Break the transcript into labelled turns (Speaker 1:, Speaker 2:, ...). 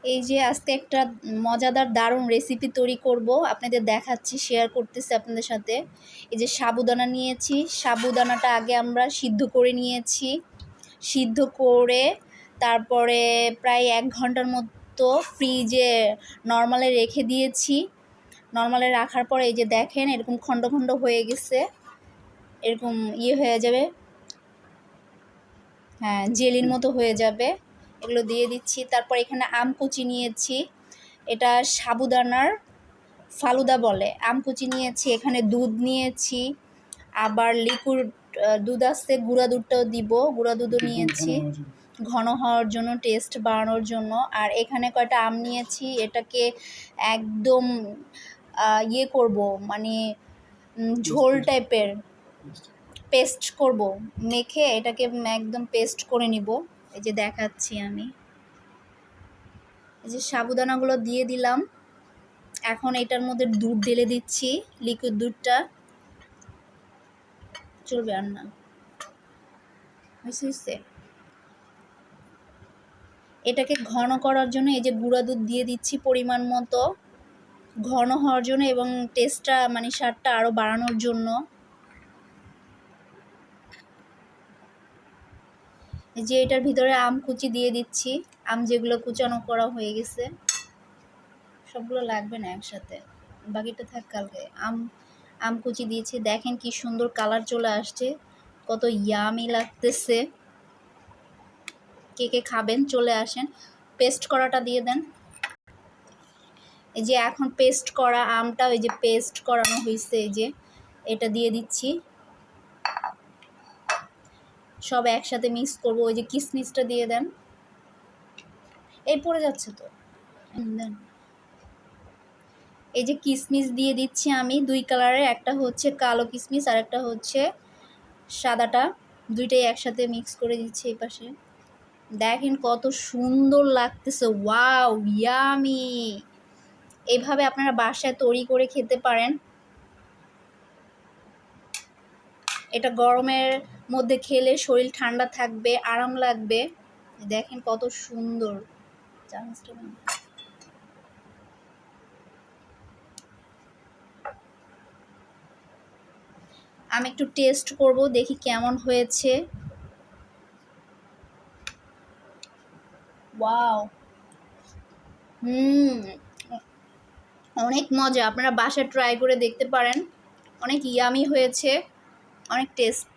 Speaker 1: এই যে আজকে একটা মজাদার দারুণ রেসিপি তৈরি করব, আপনাদের দেখাচ্ছি, শেয়ার করতেছি আপনাদের সাথে। এই যে সাবুদানা নিয়েছি, সাবুদানাটা আগে আমরা সিদ্ধ করে নিয়েছি। সিদ্ধ করে তারপরে প্রায় 1 ঘন্টার মতো ফ্রিজে নর্মালে রেখে দিয়েছি। নর্মালে রাখার পরে এই যে দেখেন এরকম খণ্ড খণ্ড হয়ে গেছে, এরকম হয়ে যাবে, হ্যাঁ জেলির মতো হয়ে যাবে। এগুলো দিয়ে দিচ্ছি। তারপর এখানে আম কুচি নিয়েছি, এটা সাবুদানার ফালুদা বলে। আম কুচি নিয়েছি, এখানে দুধ নিয়েছি, আবার লিকুইড দুধ আসছে, গুঁড়া দুধটাও দিব, গুঁড়া দুধও নিয়েছি ঘন হওয়ার জন্য, টেস্ট বাড়ানোর জন্য। আর এখানে কয়টা আম নিয়েছি, এটাকে একদম করব, মানে ঝোল টাইপের পেস্ট করব, মেখে এটাকে একদম পেস্ট করে নিব। এই যে দেখাচ্ছি আমি, এই যে সাবুদানাগুলো দিয়ে দিলাম। এখন এটার মধ্যে দুধ ঢেলে দিচ্ছি, লিকুইড দুধটা। চলবে আর না, হয়েছে। এটাকে ঘন করার জন্য এই যে গুঁড়া দুধ দিয়ে দিচ্ছি পরিমাণ মতো, ঘন হওয়ার জন্য এবং টেস্টটা মানে স্বাদটা আরও বাড়ানোর জন্য। এই যে এটার ভিতরে আম কুচি দিয়ে দিচ্ছি, আম যেগুলো কুচানো করা হয়ে গেছে, সবগুলো লাগবে না একসাথে, বাকিটা থাক কালকে। আম কুচি দিয়েছি, দেখেন কি সুন্দর কালার চলে আসছে, কত ইয়ামি লাগতেছে। কে কে খাবেন চলে আসেন। পেস্ট করাটা দিয়ে দেন। এই যে এখন পেস্ট করা আমটা, ওই যে পেস্ট করানো হয়েছে, এই যে এটা দিয়ে দিচ্ছি, সব একসাথে মিক্স করব। ওই যে কিশমিশটা দিয়ে দেন, এই পড়ে যাচ্ছে তো, দেন। এই যে কিশমিশ দিয়ে দিচ্ছি আমি 2 কালারের, একটা হচ্ছে কালো কিশমিশ আর একটা হচ্ছে সাদাটা, দুইটাই একসাথে মিক্স করে দিচ্ছি এই পাশে। দেখেন কত সুন্দর লাগতেছে, ওয়াও ইয়ামি। এইভাবে আপনারা বাসায় তৈরি করে খেতে পারেন। এটা গরমের মধ্যে খেলে শরীর ঠান্ডা থাকবে, আরাম লাগবে। দেখেন কত সুন্দর। আমি একটু টেস্ট করব, দেখি কেমন হয়েছে। ওয়াও, অনেক মজা, আপনারা বাসায় ট্রাই করে দেখতে পারেন। অনেক ইয়ামি হয়েছে, অনেক টেস্ট।